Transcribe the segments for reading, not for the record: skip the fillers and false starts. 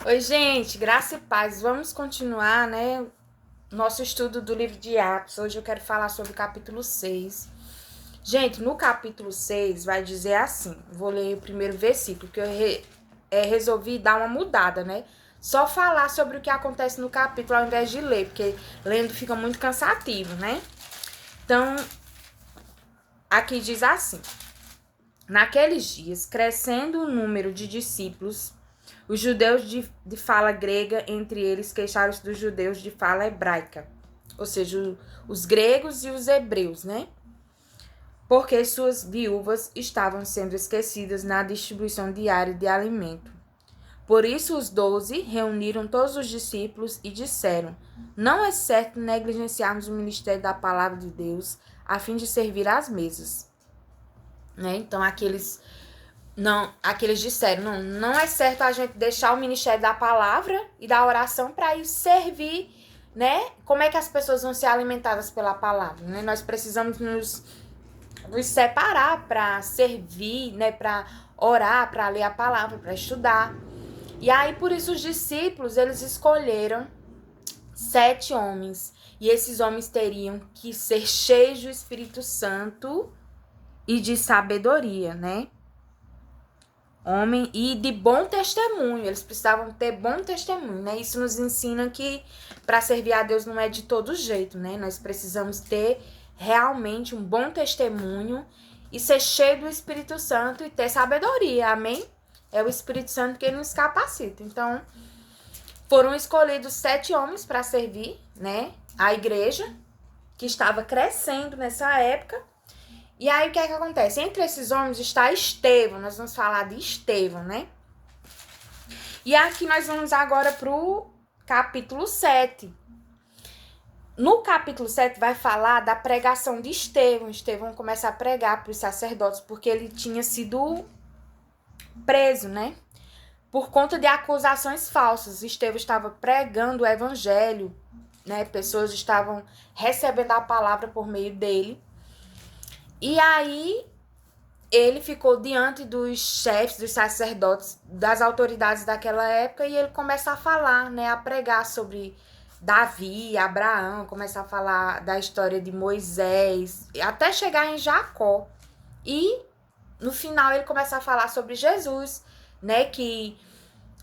Oi, gente, graça e paz. Vamos continuar, né, nosso estudo do livro de Atos. Hoje eu quero falar sobre o capítulo 6. Gente, no capítulo 6 vai dizer assim, vou ler o primeiro versículo, porque eu resolvi dar uma mudada, né? Só falar sobre o que acontece no capítulo ao invés de ler, porque lendo fica muito cansativo, né? Então, aqui diz assim: naqueles dias, crescendo o número de discípulos, os judeus de fala grega, entre eles, queixaram-se dos judeus de fala hebraica, ou seja, os gregos e os hebreus, né? Porque suas viúvas estavam sendo esquecidas na distribuição diária de alimento. Por isso, os 12 reuniram todos os discípulos e disseram: não é certo negligenciarmos o ministério da palavra de Deus a fim de servir às mesas. Né? Então, aqueles disseram, não é certo a gente deixar o ministério da palavra e da oração para ir servir, né? Como é que as pessoas vão ser alimentadas pela palavra, né? Nós precisamos nos separar para servir, né? Para orar, para ler a palavra, para estudar. E aí, por isso, os discípulos, eles escolheram 7 homens. E esses homens teriam que ser cheios do Espírito Santo e de sabedoria, né? Homem e de bom testemunho, eles precisavam ter bom testemunho, né? Isso nos ensina que para servir a Deus não é de todo jeito, né? Nós precisamos ter realmente um bom testemunho e ser cheio do Espírito Santo e ter sabedoria, amém? É o Espírito Santo que nos capacita. Então, foram escolhidos 7 homens para servir, né? A igreja, que estava crescendo nessa época. E aí, o que é que acontece? Entre esses homens está Estevão, nós vamos falar de Estevão, né? E aqui nós vamos agora para o capítulo 7. No capítulo 7 vai falar da pregação de Estevão. Estevão começa a pregar para os sacerdotes, porque ele tinha sido preso, né? Por conta de acusações falsas. Estevão estava pregando o evangelho, né? Pessoas estavam recebendo a palavra por meio dele. E aí ele ficou diante dos chefes, dos sacerdotes, das autoridades daquela época e ele começa a falar, né, a pregar sobre Davi, Abraão, começa a falar da história de Moisés, até chegar em Jacó. E no final ele começa a falar sobre Jesus, né, que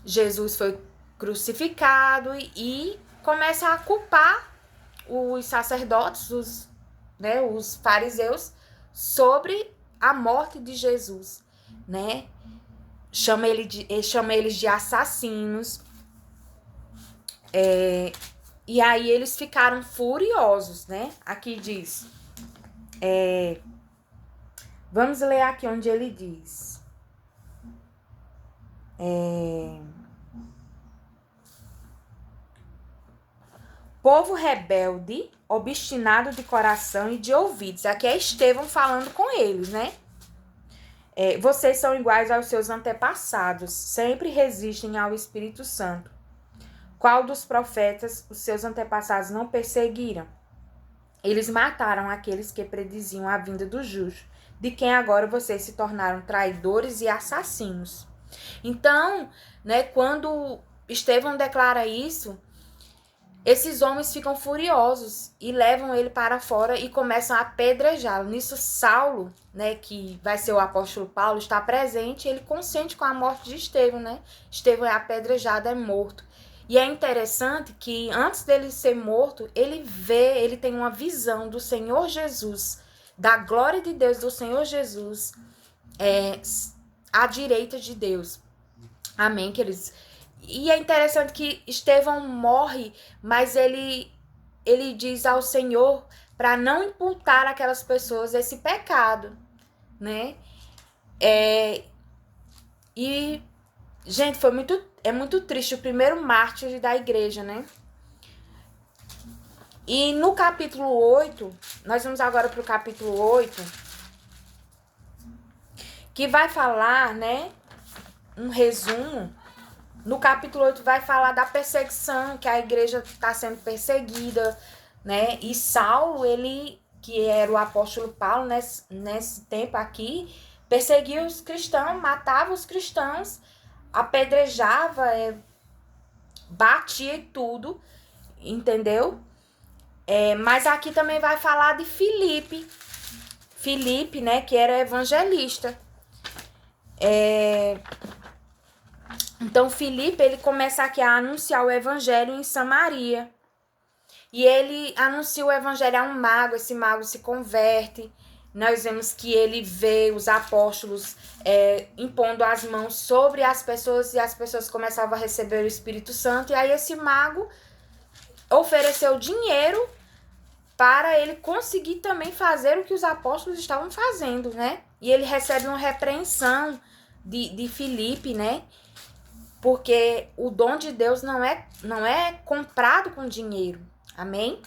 Jesus foi crucificado e começa a culpar os sacerdotes, os fariseus, sobre a morte de Jesus, né? Chama eles de assassinos. E aí eles ficaram furiosos, né? Aqui diz. Vamos ler aqui onde ele diz. Povo rebelde, obstinado de coração e de ouvidos. Aqui é Estevão falando com eles, né? Vocês são iguais aos seus antepassados, sempre resistem ao Espírito Santo. Qual dos profetas os seus antepassados não perseguiram? Eles mataram aqueles que prediziam a vinda do justo, de quem agora vocês se tornaram traidores e assassinos. Então, né, quando Estevão declara isso, esses homens ficam furiosos e levam ele para fora e começam a apedrejá-lo. Nisso, Saulo, né, que vai ser o apóstolo Paulo, está presente, ele consente com a morte de Estevão, né? Estevão é apedrejado, é morto. E é interessante que antes dele ser morto, ele tem uma visão do Senhor Jesus, da glória de Deus, do Senhor Jesus, à direita de Deus. Amém, queridos? E é interessante que Estevão morre, mas ele diz ao Senhor para não imputar àquelas pessoas esse pecado, né? E, gente, é muito triste o primeiro mártir da igreja, né? E no capítulo 8, nós vamos agora para o capítulo 8, que vai falar, né, um resumo. No capítulo 8 vai falar da perseguição, que a igreja está sendo perseguida, né? E Saulo, ele, que era o apóstolo Paulo nesse tempo aqui, perseguia os cristãos, matava os cristãos, apedrejava, batia e tudo, entendeu? Mas aqui também vai falar de Filipe. Filipe, né, que era evangelista. Então, Filipe, ele começa aqui a anunciar o evangelho em Samaria. E ele anuncia o evangelho a um mago, esse mago se converte. Nós vemos que ele vê os apóstolos impondo as mãos sobre as pessoas e as pessoas começavam a receber o Espírito Santo. E aí esse mago ofereceu dinheiro para ele conseguir também fazer o que os apóstolos estavam fazendo, né? E ele recebe uma repreensão de Filipe, né? Porque o dom de Deus não é comprado com dinheiro. Amém?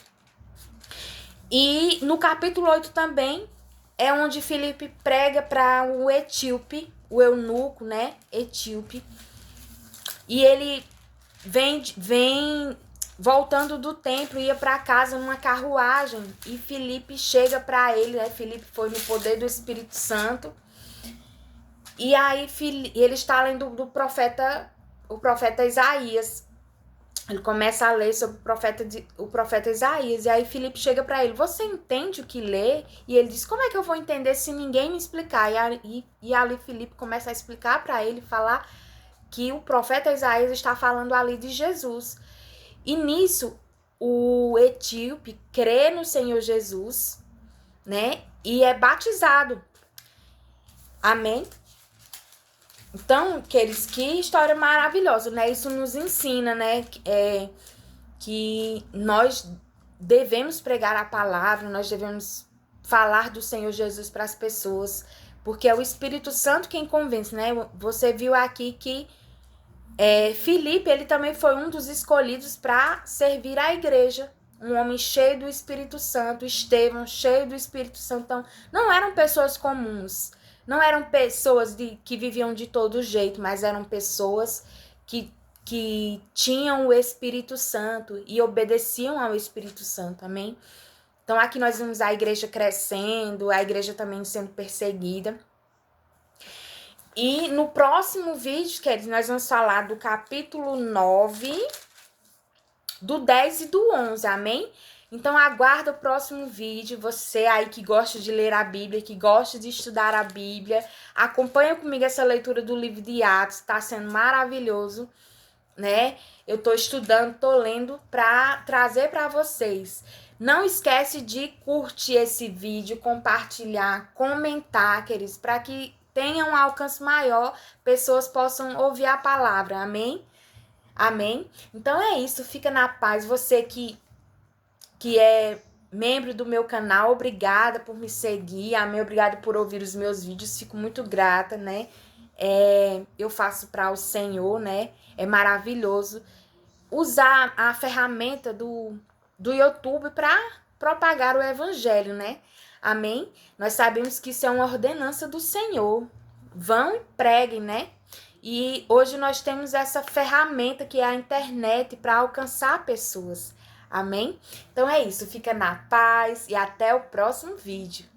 E no capítulo 8 também é onde Filipe prega para o etíope, o eunuco, né? Etíope. E ele vem voltando do templo, ia para casa numa carruagem. E Filipe chega para ele, né? Filipe foi no poder do Espírito Santo. E aí ele está lendo o profeta Isaías. Ele começa a ler sobre o profeta Isaías. E aí Filipe chega para ele, você entende o que lê? E ele diz, como é que eu vou entender se ninguém me explicar? E ali Filipe começa a explicar para ele, falar que o profeta Isaías está falando ali de Jesus. E nisso, o etíope crê no Senhor Jesus, né? E é batizado. Amém? Então, queridos, que história maravilhosa, né? Isso nos ensina, né? Que nós devemos pregar a palavra, nós devemos falar do Senhor Jesus para as pessoas, porque é o Espírito Santo quem convence, né? Você viu aqui que Filipe, ele também foi um dos escolhidos para servir a igreja, um homem cheio do Espírito Santo, Estevão, cheio do Espírito Santo. Então, não eram pessoas comuns, não eram pessoas que viviam de todo jeito, mas eram pessoas que tinham o Espírito Santo e obedeciam ao Espírito Santo, amém? Então, aqui nós vemos a igreja crescendo, a igreja também sendo perseguida. E no próximo vídeo, queridos, nós vamos falar do capítulo 9, do 10 e do 11, amém? Então, aguarda o próximo vídeo. Você aí que gosta de ler a Bíblia, que gosta de estudar a Bíblia, acompanha comigo essa leitura do livro de Atos, está sendo maravilhoso, né? Eu tô estudando, tô lendo para trazer para vocês. Não esquece de curtir esse vídeo, compartilhar, comentar, queridos, para que tenha um alcance maior, pessoas possam ouvir a palavra, amém? Amém? Então é isso, fica na paz. Você que é membro do meu canal, obrigada por me seguir, amém? Obrigada por ouvir os meus vídeos, fico muito grata, né? Eu faço para o Senhor, né? É maravilhoso usar a ferramenta do YouTube para propagar o evangelho, né? Amém? Nós sabemos que isso é uma ordenança do Senhor. Vão e preguem, né? E hoje nós temos essa ferramenta que é a internet para alcançar pessoas. Amém? Então é isso. Fica na paz e até o próximo vídeo.